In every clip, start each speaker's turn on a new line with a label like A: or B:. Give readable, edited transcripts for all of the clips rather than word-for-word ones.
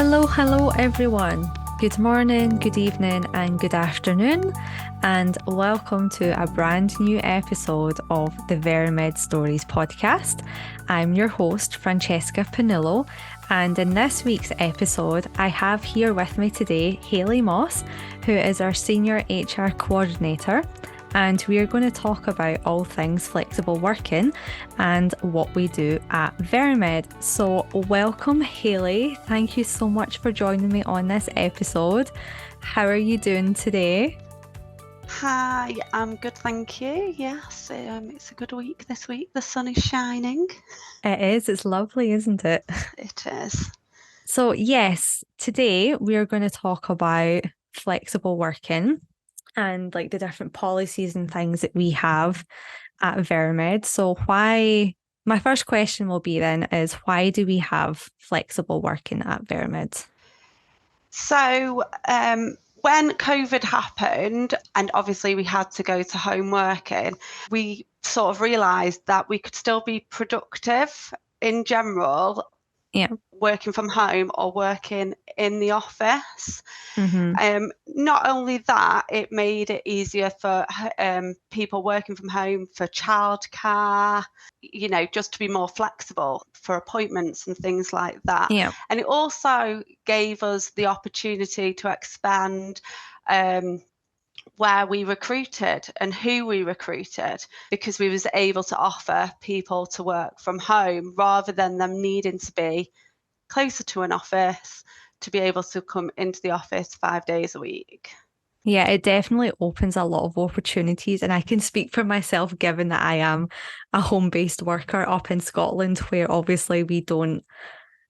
A: Hello, everyone. Good morning, good evening, and good afternoon, and welcome to a brand new episode of the Veramed Stories podcast. I'm your host, Francesca, and in this week's episode, I have here with me today Hayley Moss, who is our Senior HR Coordinator. And we are going to talk about all things flexible working and what we do at Veramed. So welcome, Hayley. Thank you so much for joining me on this episode. How are you doing today?
B: Hi, I'm good, thank you. Yes, it's a good week this week. The sun is shining.
A: It is. It's lovely, isn't it?
B: It is.
A: So yes, today we are going to talk about flexible working and like the different policies and things that we have at Veramed. So my first question will be then is why do we have flexible working at Veramed?
B: So when COVID happened and obviously we had to go to home working, we sort of realised that we could still be productive in general.
A: Yeah.
B: Working from home or working in the office.
A: Mm-hmm.
B: Not only that, it made it easier for people working from home for childcare, just to be more flexible for appointments and things like that.
A: Yeah.
B: And it also gave us the opportunity to expand where we recruited and who we recruited, because we was able to offer people to work from home rather than them needing to be closer to an office to be able to come into the office 5 days a week.
A: Yeah, it definitely opens a lot of opportunities. And I can speak for myself, given that I am a home-based worker up in Scotland, where obviously we don't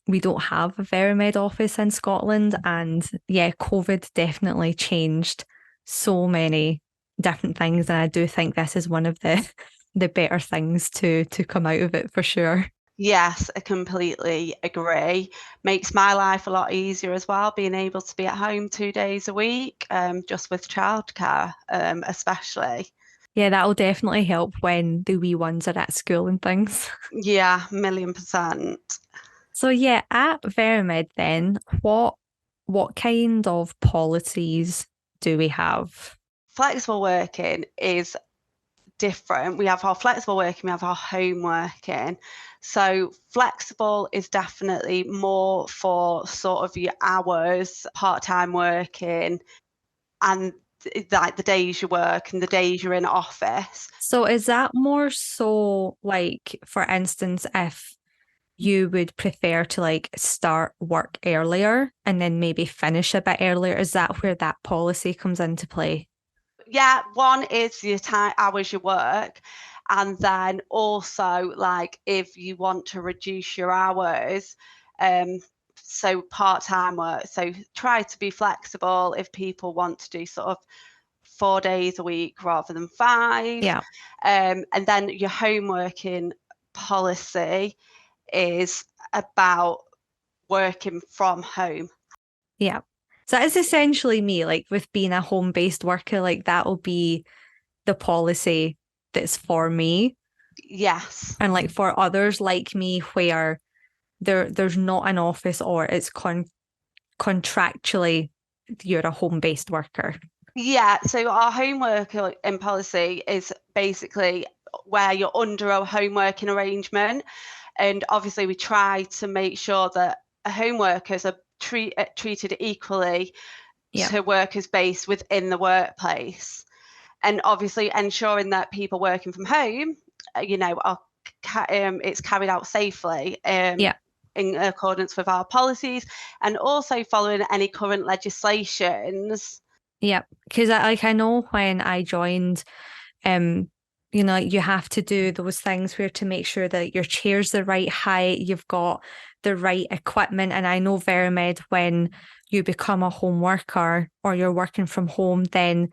A: have a Veramed office in Scotland. And yeah, COVID definitely changed so many different things. And I do think this is one of the better things to come out of it for sure.
B: Yes, I completely agree. Makes my life a lot easier as well, being able to be at home 2 days a week, just with childcare, especially.
A: Yeah, that'll definitely help when the wee ones are at school and things.
B: Yeah, 1,000,000%.
A: So yeah, at Veramed then, what kind of policies do we have?
B: Flexible working is different. We have our flexible working, we have our home working. So flexible is definitely more for sort of your hours, part-time working, and like the days you work and the days you're in office.
A: So is that more so like, for instance, if you would prefer to like start work earlier and then maybe finish a bit earlier, is that where that policy comes into play?
B: Yeah, one is your time hours you work, and then also like if you want to reduce your hours, so part-time work. So try to be flexible if people want to do sort of 4 days a week rather than 5.
A: Yeah.
B: And then your home working policy is about working from home.
A: Yeah. So that is essentially me, like with being a home-based worker, like that'll be the policy that's for me.
B: Yes.
A: And like for others like me where there's not an office or it's contractually you're a home-based worker.
B: Yeah, so our homework in policy is basically where you're under a home working arrangement. And obviously we try to make sure that home workers are treated equally
A: Yeah.
B: to workers based within the workplace. And obviously ensuring that people working from home, are it's carried out safely.
A: Yeah.
B: In accordance with our policies, and also following any current legislations.
A: Yeah. Because I know when I joined, you have to do those things where to make sure that your chair's the right height, you've got the right equipment. And I know Veramed, when you become a home worker or you're working from home, then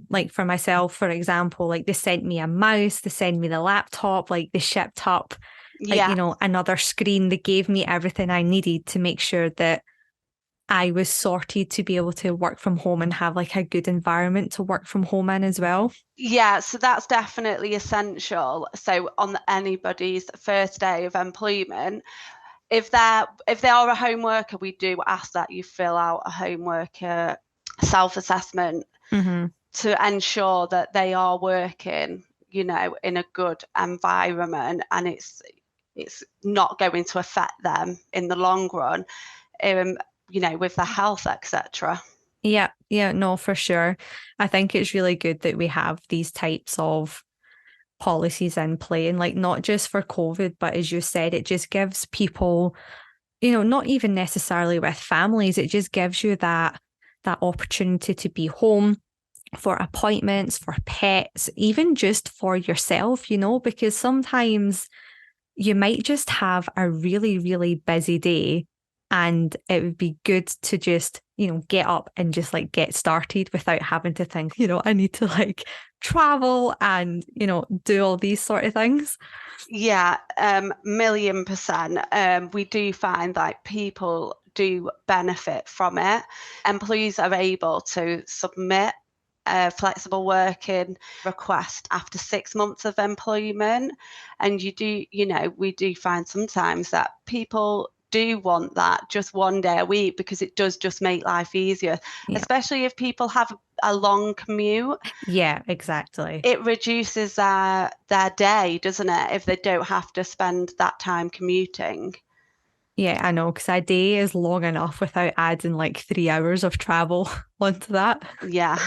A: like for myself, for example, like they sent me a mouse, they sent me the laptop, like they shipped up like,
B: Yeah.
A: Another screen. They gave me everything I needed to make sure that I was sorted to be able to work from home and have like a good environment to work from home in as well.
B: Yeah, so that's definitely essential. So on anybody's first day of employment, if they are a home worker, we do ask that you fill out a home worker self-assessment
A: Mm-hmm.
B: to ensure that they are working, in a good environment, and it's not going to affect them in the long run, um, with their health, etc.
A: Yeah, yeah, no, for sure. I think it's really good that we have these types of policies in play, and like not just for COVID, but as you said, it just gives people, not even necessarily with families, it just gives you that opportunity to be home for appointments, for pets, even just for yourself, because sometimes you might just have a really, really busy day. And it would be good to just, get up and just like get started without having to think, I need to like travel and, do all these sort of things.
B: Yeah, 1,000,000%. We do find that people do benefit from it. Employees are able to submit a flexible working request after 6 months of employment. And we do find sometimes that people do want that just one day a week, because it does just make life easier,
A: Yeah.
B: especially if people have a long commute.
A: Yeah, exactly.
B: It reduces their day, doesn't it, if they don't have to spend that time commuting?
A: Yeah, I know, because a day is long enough without adding like 3 hours of travel onto that.
B: Yeah.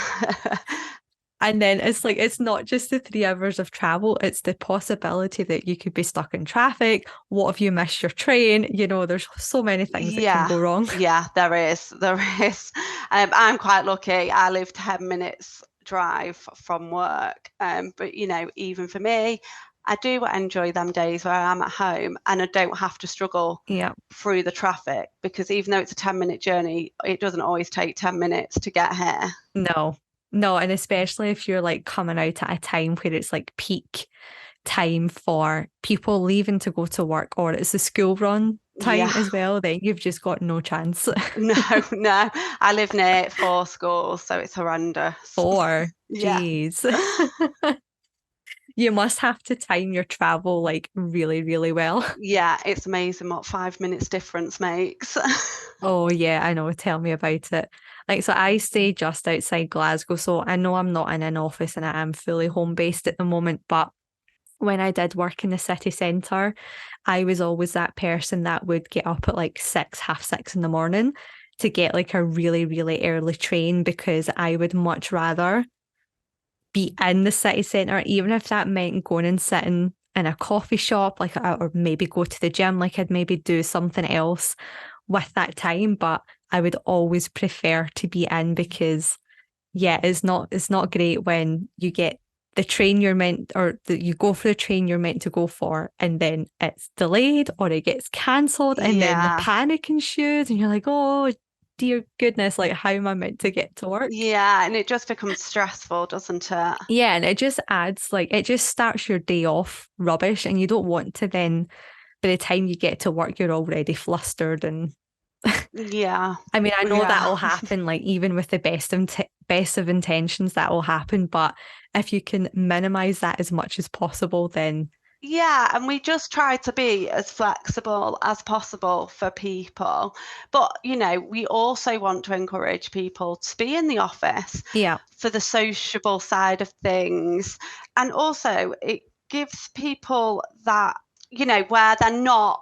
A: And then it's like, it's not just the 3 hours of travel, it's the possibility that you could be stuck in traffic. What if you miss your train? There's so many things that can
B: Yeah,
A: go wrong.
B: yeah, there is. There is. I'm quite lucky. I live 10 minutes drive from work. But even for me, I do enjoy them days where I'm at home and I don't have to struggle
A: Yeah.
B: through the traffic, because even though it's a 10-minute journey, it doesn't always take 10 minutes to get here.
A: No, no. And especially if you're like coming out at a time where it's like peak time for people leaving to go to work, or it's the school run
B: Yeah.
A: time as well, then you've just got no chance.
B: No, no. I live near 4 schools, so it's horrendous.
A: Or,
B: Yeah.
A: geez. You must have to time your travel like really, really well.
B: Yeah, it's amazing what 5 minutes difference makes.
A: Oh, yeah, I know. Tell me about it. Like, so I stay just outside Glasgow, so I know I'm not in an office and I am fully home based at the moment, but when I did work in the city centre, I was always that person that would get up at like 6, half 6 in the morning to get like a really, really early train, because I would much rather be in the city centre, even if that meant going and sitting in a coffee shop, like, or maybe go to the gym, like I'd maybe do something else with that time. But I would always prefer to be in, because yeah, it's not great when you get the train you're meant, or you go for the train you're meant to go for, and then it's delayed or it gets cancelled, and then the
B: Yeah.
A: panic ensues, and you're like, oh dear goodness, like how am I meant to get to work?
B: Yeah, and it just becomes stressful, doesn't it?
A: Yeah, and it just adds, like, it just starts your day off rubbish, and you don't want to then, by the time you get to work, you're already flustered. And
B: Yeah.
A: I mean, I know
B: Yeah.
A: that'll happen, like, even with the best of intentions, that will happen. But if you can minimize that as much as possible, then
B: Yeah, and we just try to be as flexible as possible for people. But, we also want to encourage people to be in the office
A: yeah,
B: for the sociable side of things. And also, it gives people that, where they're not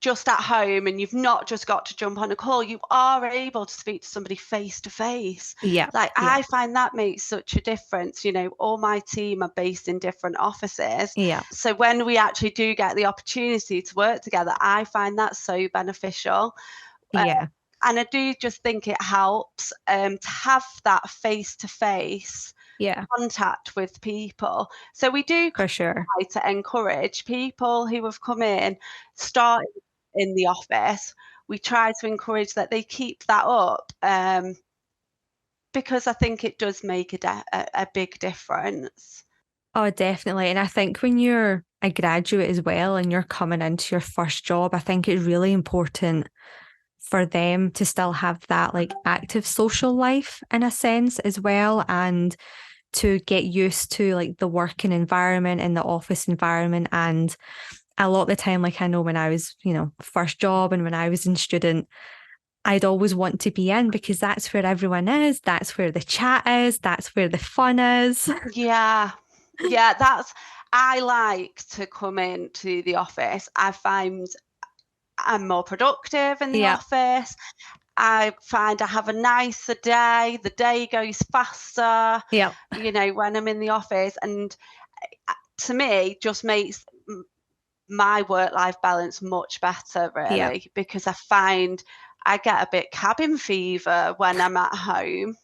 B: just at home and you've not just got to jump on a call, you are able to speak to somebody face to face.
A: yeah,
B: Like,
A: yeah,
B: I find that makes such a difference. All my team are based in different offices.
A: yeah,
B: So when we actually do get the opportunity to work together, I find that so beneficial. Uh,
A: yeah,
B: and I do just think it helps to have that face to face
A: yeah,
B: contact with people. So we do
A: for sure.
B: try to encourage people who have come in, started in the office. We try to encourage that they keep that up, because I think it does make a big difference.
A: Oh, definitely. And I think when you're a graduate as well and you're coming into your first job, I think it's really important for them to still have that like active social life in a sense as well, and to get used to like the working environment and the office environment. And a lot of the time, like I know when I was, first job and when I was in student, I'd always want to be in because that's where everyone is. That's where the chat is. That's where the fun is.
B: Yeah. Yeah, I like to come into the office. I find I'm more productive in the
A: Yeah.
B: office. I find I have a nicer day. The day goes faster,
A: Yeah.
B: when I'm in the office. And to me, just makes my work-life balance much better,
A: Yeah.
B: really, because I find I get a bit cabin fever when I'm at home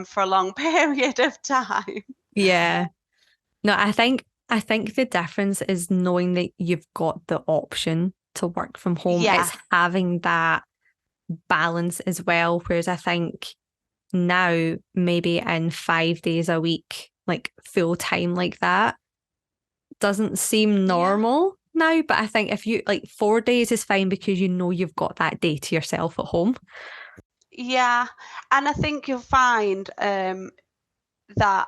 B: for a long period of time.
A: Yeah. No, I think the difference is knowing that you've got the option to work from home.
B: Yeah,
A: It's having that balance as well. Whereas I think now maybe in 5 days a week, like full time like that, doesn't seem
B: yeah,
A: normal now. But I think if you like 4 days is fine because you know you've got that day to yourself at home.
B: yeah. And I think you'll find that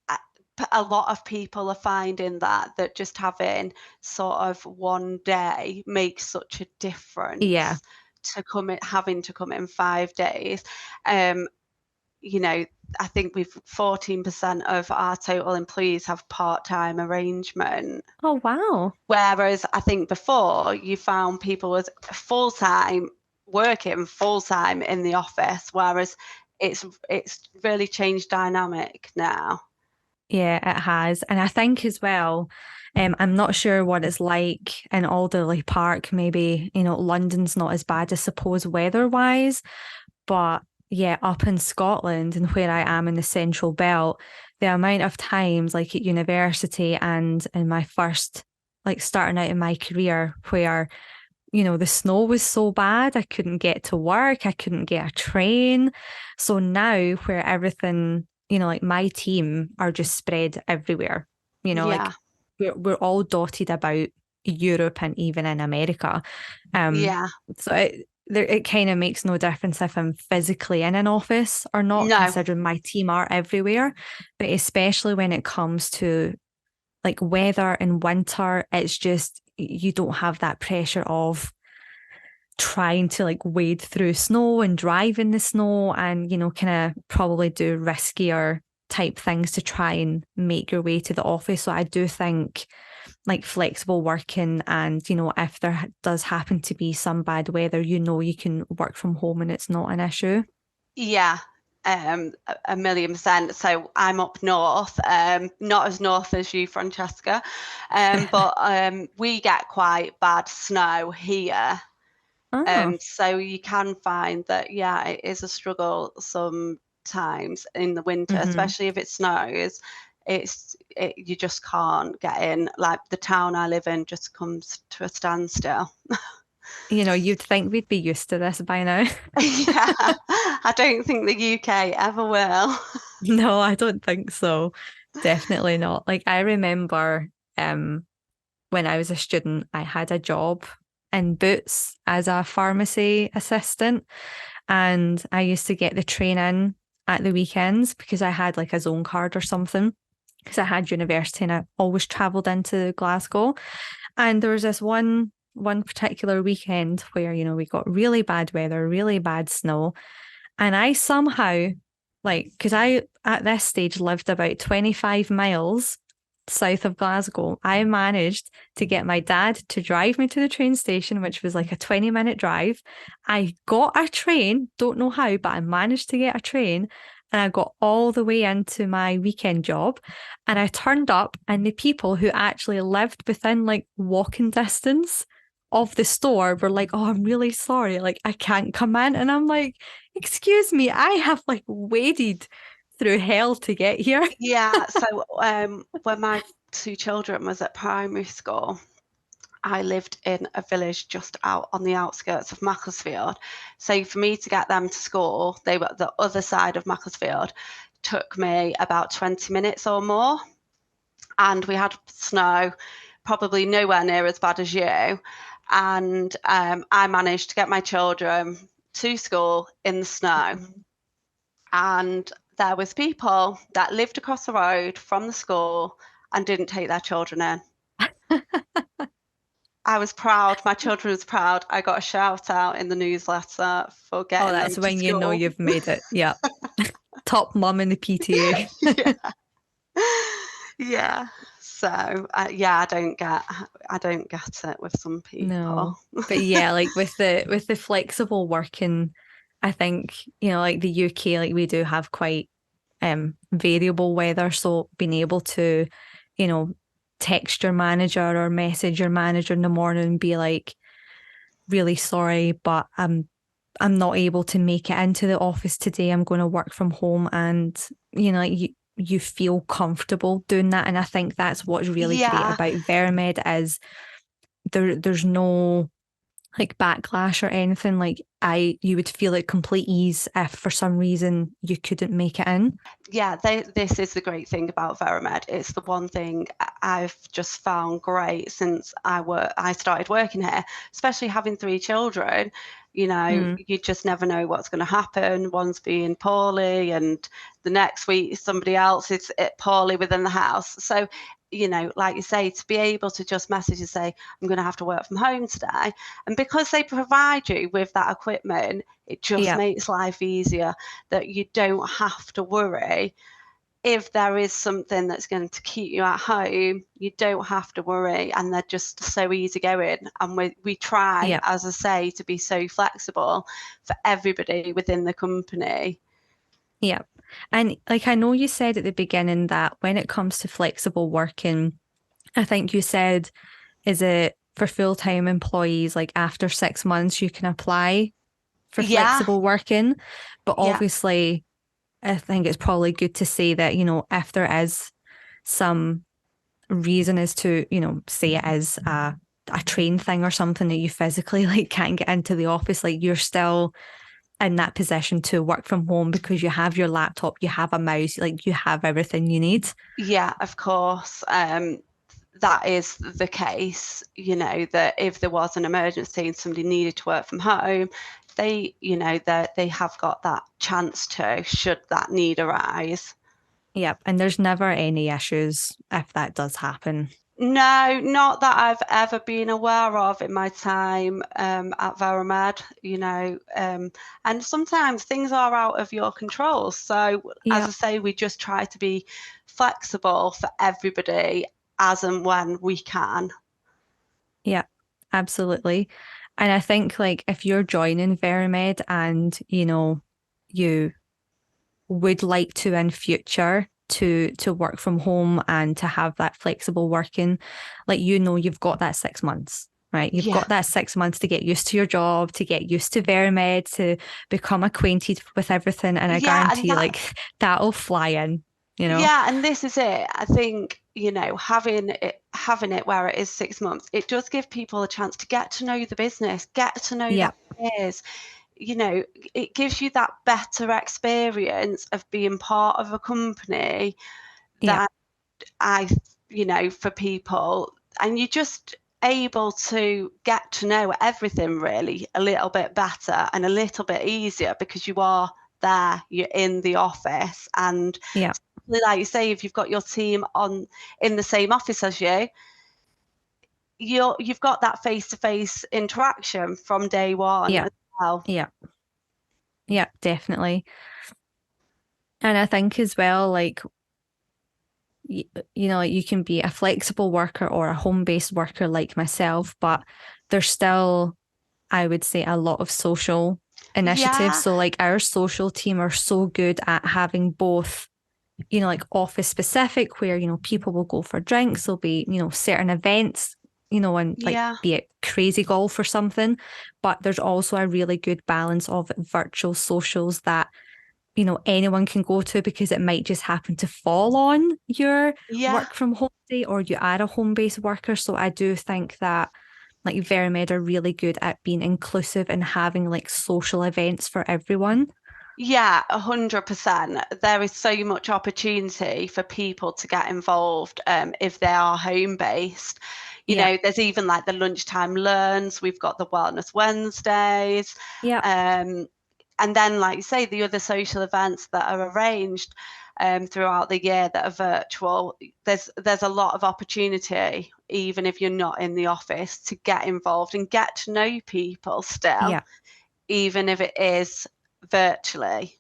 B: a a lot of people are finding that just having sort of one day makes such a
A: Yeah.
B: difference to having to come in 5 days. Um, you know, I think we've 14% of our total employees have part-time arrangement.
A: Oh wow.
B: Whereas I think before you found people was full-time working full-time in the office, whereas it's really changed dynamic now.
A: Yeah, it has. And I think as well, I'm not sure what it's like in Alderley Park. Maybe, London's not as bad, I suppose, weather-wise. But yeah, up in Scotland and where I am in the Central Belt, the amount of times, like at university and in my first, like starting out in my career, where the snow was so bad, I couldn't get to work, I couldn't get a train. So now, where everything, like my team are just spread everywhere, like
B: Yeah,
A: we're all dotted about Europe and even in America. Um,
B: yeah.
A: so it kind of makes no difference if I'm physically in an office or not,
B: No,
A: considering my team are everywhere. But especially when it comes to like weather in winter, it's just you don't have that pressure of trying to like wade through snow and drive in the snow and, kind of probably do riskier type things to try and make your way to the office. So I do think like flexible working and, if there does happen to be some bad weather, you can work from home and it's not an issue.
B: yeah, a million percent. So I'm up north, not as north as you, Francesca, but we get quite bad snow here.
A: Oh.
B: So you can find that, yeah, it is a struggle sometimes in the winter,
A: Hmm.
B: especially if it snows. You just can't get in. Like the town I live in just comes to a standstill.
A: You'd think we'd be used to this by now.
B: Yeah, I don't think the UK ever will.
A: No, I don't think so. Definitely not. Like I remember when I was a student, I had a job in Boots as a pharmacy assistant. And I used to get the train in at the weekends because I had like a zone card or something. Because I had university and I always travelled into Glasgow. And there was this one particular weekend where, we got really bad weather, really bad snow. And I somehow, like, because I at this stage lived about 25 miles south of Glasgow, I managed to get my dad to drive me to the train station, which was like a 20-minute drive. I got a train, don't know how, but I managed to get a train. And I got all the way into my weekend job. And I turned up, and the people who actually lived within like walking distance of the store were like, "Oh, I'm really sorry. Like, I can't come in." And I'm like, "Excuse me, I have like waded through hell to get here."
B: Yeah, so when my two children was at primary school, I lived in a village just out on the outskirts of Macclesfield. So for me to get them to school, they were at the other side of Macclesfield, took me about 20 minutes or more. And we had snow, probably nowhere near as bad as you. And I managed to get my children to school in the snow. And there was people that lived across the road from the school and didn't take their children in. I was proud. My children was proud. I got a shout out in the newsletter for
A: Oh,
B: getting them
A: that's
B: to
A: when you know
B: school.
A: you've made it. Yeah. Top mum in the PTA.
B: Yeah. Yeah. So I don't get it with some people.
A: No. But yeah, like with the flexible working, I think, like the UK, like we do have quite variable weather. So being able to, you know, text your manager or message your manager in the morning and be like, really sorry, but I'm not able to make it into the office today. I'm going to work from home, and like you feel comfortable doing that. And I think that's what's really great
B: Yeah.
A: about Veramed is there's no like backlash or anything. Like you would feel at complete ease if for some reason you couldn't make it in.
B: Yeah, this is the great thing about Veramed. It's the one thing I've just found great since I started working here, especially having three children.
A: Mm,
B: You just never know what's going to happen. One's being poorly, and the next week somebody else is poorly within the house. So, like you say, to be able to just message and say, I'm going to have to work from home today. And because they provide you with that equipment, it just
A: yeah,
B: makes life easier, that you don't have to worry if there is something that's going to keep you at home. You don't have to worry, and they're just so easy going. And we try,
A: yeah,
B: as I say, to be so flexible for everybody within the company.
A: yeah. And like I know you said at the beginning that when it comes to flexible working, I think you said, is it for full-time employees, like after 6 months, you can apply for
B: Yeah,
A: flexible working. But
B: yeah,
A: obviously, I think it's probably good to say that, if there is some reason as to, say it is a train thing or something that you physically like can't get into the office, like you're still in that position to work from home because you have your laptop, you have a mouse, like you have everything you need.
B: yeah, of course. That is the case, that if there was an emergency and somebody needed to work from home, that they have got that chance to, should that need arise.
A: Yep. And there's never any issues if that does happen.
B: No, not that I've ever been aware of in my time at Veramed, and sometimes things are out of your control. So, as I
A: Yep.
B: say, we just try to be flexible for everybody as and when we can.
A: Yeah, absolutely. And I think like if you're joining Veramed and you would like to in future to work from home and to have that flexible working, like you've got that 6 months. Right. You've
B: Yeah,
A: got that 6 months to get used to your job, to get used to Veramed, to become acquainted with everything. And I
B: yeah, and
A: guarantee like that'll fly in, you know?
B: yeah, and this is it. I think, having it where it is 6 months, it does give people a chance to get to know the business, get to know
A: Yeah.
B: the peers. You know, it gives you that better experience of being part of a company
A: Yeah.
B: that I, for people, and you're just able to get to know everything really a little bit better and a little bit easier because you are there, you're in the office. And
A: Yeah.
B: like you say, if you've got your team on in the same office as you've got that face-to-face interaction from day one
A: Yeah.
B: as well.
A: Yeah. Yeah, definitely. And I think as well, like, like you can be a flexible worker or a home-based worker like myself, but there's still, I would say, a lot of social initiatives.
B: Yeah,
A: So, like, our social team are so good at having both, like office specific, where, people will go for drinks, there'll be, certain events, and like
B: yeah,
A: be it crazy golf or something. But there's also a really good balance of virtual socials that anyone can go to because it might just happen to fall on your
B: yeah.
A: work from home day or you are a home-based worker. So I do think that like Veramed are really good at being inclusive and having like social events for everyone.
B: Yeah, 100%. There is so much opportunity for people to get involved if they are home based.
A: Yeah.
B: There's even like the lunchtime learns, we've got the Wellness Wednesdays.
A: Yeah.
B: Um, and then, like you say, the other social events that are arranged. throughout the year that are virtual. There's a lot of opportunity, even if you're not in the office, to get involved and get to know people still,
A: Yeah.
B: even if it is virtually.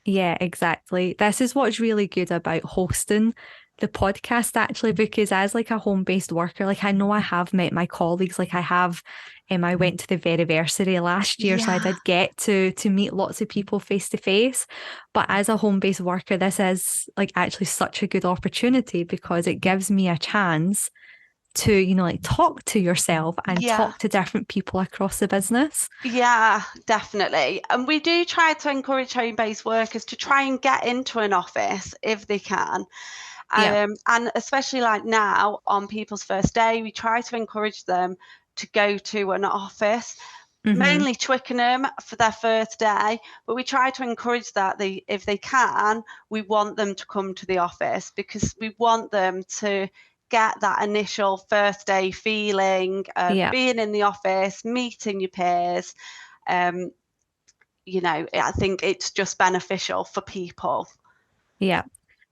A: Yeah, exactly. This is what's really good about hosting the podcast, actually, because as like a home-based worker, like I know I have met my colleagues, like I have, I went to the Veriversity last year, so I
B: Yeah,
A: did get to meet lots of people face to face. But as a home-based worker, this is like actually such a good opportunity because it gives me a chance to, like talk to yourself and
B: yeah.
A: talk to different people across the business.
B: Yeah, definitely. And we do try to encourage home-based workers to try and get into an office if they can.
A: Yeah.
B: And especially like now on people's first day, we try to encourage them to go to an office,
A: Hmm.
B: mainly Twickenham for their first day, but we try to encourage that if they can, we want them to come to the office because we want them to get that initial first day feeling of
A: Yeah.
B: being in the office, meeting your peers. Um, I think it's just beneficial for people.
A: Yeah.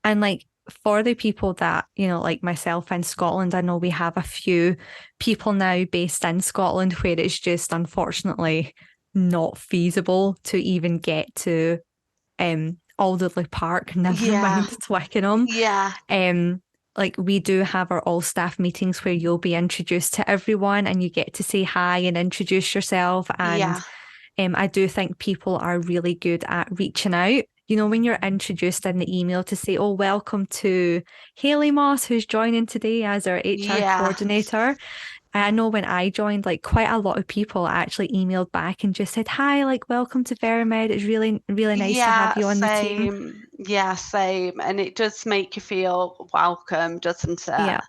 A: And like for the people that, like myself in Scotland, I know we have a few people now based in Scotland where it's just unfortunately not feasible to even get to Alderley Park, never
B: Yeah,
A: mind Twickenham.
B: yeah,
A: Um, like we do have our all staff meetings where you'll be introduced to everyone and you get to say hi and introduce yourself. And
B: yeah,
A: I do think people are really good at reaching out. When you're introduced in the email to say, oh, welcome to Hayley Moss, who's joining today as our HR
B: yeah.
A: coordinator. I know when I joined, like quite a lot of people actually emailed back and just said, hi, like, welcome to Veramed. It's really, really nice to have
B: Yeah,
A: you on the team.
B: same. Yeah, same. And it does make you feel welcome, doesn't it?
A: Yeah,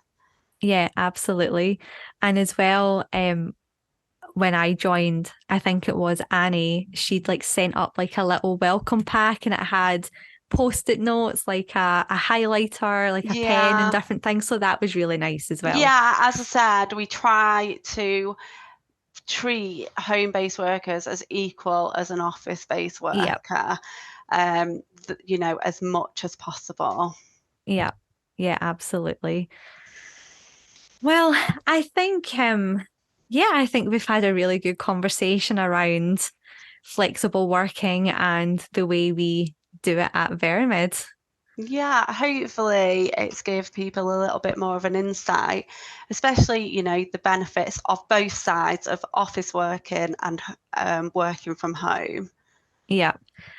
A: yeah, absolutely. And as well, when I joined, I think it was Annie, she'd like sent up like a little welcome pack and it had post-it notes, like a highlighter, like a pen and
B: Yeah.
A: different things. So that was really nice as well.
B: Yeah, as I said, we try to treat home-based workers as equal as an office-based
A: Yeah,
B: worker, as much as possible.
A: yeah, yeah, absolutely. Well, I think yeah, I think we've had a really good conversation around flexible working and the way we do it at Veramed.
B: Yeah, hopefully it's give people a little bit more of an insight, especially, the benefits of both sides of office working and working from home.
A: Yeah.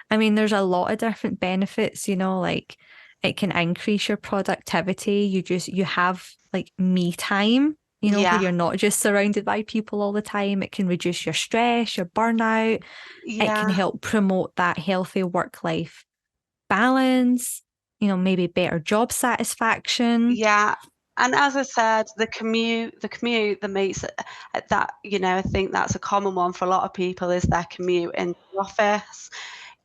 A: I mean, there's a lot of different benefits, like it can increase your productivity. You have like me time, where
B: Yeah,
A: you're not just surrounded by people all the time. It can reduce your stress, your burnout. It can
B: yeah,
A: help promote that healthy work-life balance, maybe better job satisfaction.
B: yeah. And as I said, the commute that makes it that, I think that's a common one for a lot of people is their commute in the office.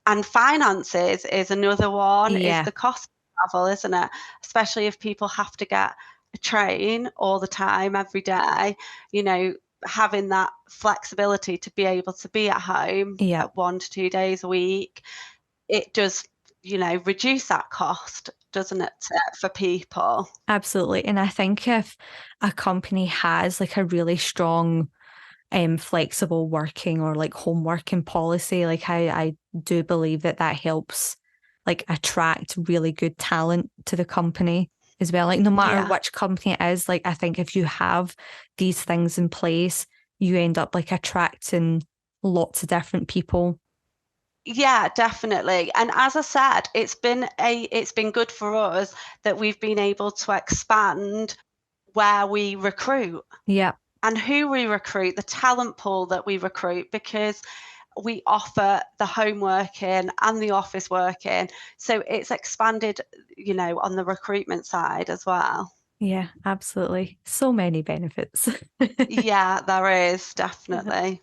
B: And finances is another one, is
A: Yeah,
B: the cost of travel, isn't it? Especially if people have to get a train all the time, every day, you know, having that flexibility to be able to be at home
A: yeah.
B: at 1 to 2 days a week, it does, reduce that cost, doesn't it, for people?
A: Absolutely. And I think if a company has like a really strong flexible working or like home working policy, like I do believe that that helps like attract really good talent to the company as well. Like no matter
B: Yeah.
A: which company it is, like I think if you have these things in place, you end up like attracting lots of different people.
B: Yeah, definitely. And as I said, it's been good for us that we've been able to expand where we recruit
A: Yeah.
B: and who we recruit, the talent pool that we recruit, because we offer the home working and the office working. So it's expanded, on the recruitment side as well.
A: Yeah, absolutely. So many benefits.
B: Yeah, there is definitely.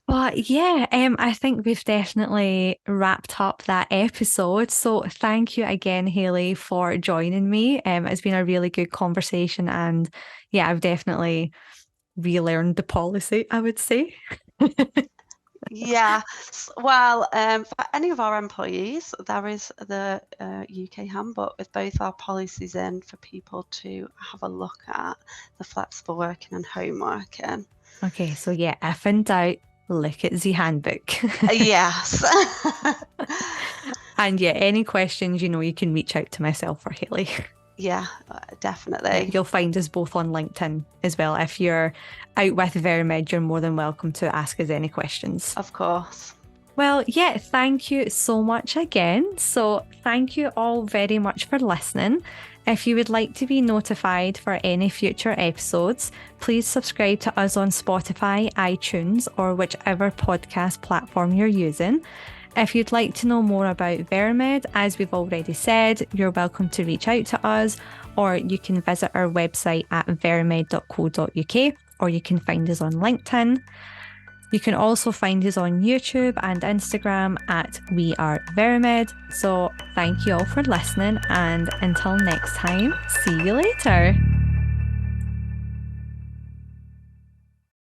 A: But yeah, I think we've definitely wrapped up that episode. So thank you again, Hayley, for joining me. It's been a really good conversation, and yeah, I've definitely relearned the policy, I would say.
B: Yes. Well, for any of our employees, there is the UK handbook with both our policies in for people to have a look at, the flexible working and home working.
A: Okay, so yeah, if in doubt, look at the handbook.
B: Yes.
A: And yeah, any questions, you can reach out to myself or Hayley.
B: Yeah,
A: Yeah,
B: definitely.
A: you'll find us both on LinkedIn as well. If you're out with Veramed, you're more than welcome to ask us any questions.
B: Of course.
A: Well, yeah, thank you so much again. So, thank you all very much for listening. If you would like to be notified for any future episodes, please subscribe to us on Spotify, iTunes, or whichever podcast platform you're using. If you'd like to know more about Veramed, as we've already said, you're welcome to reach out to us, or you can visit our website at veramed.co.uk, or you can find us on LinkedIn. You can also find us on YouTube and Instagram at We Are Veramed. So thank you all for listening, and until next time, see you later.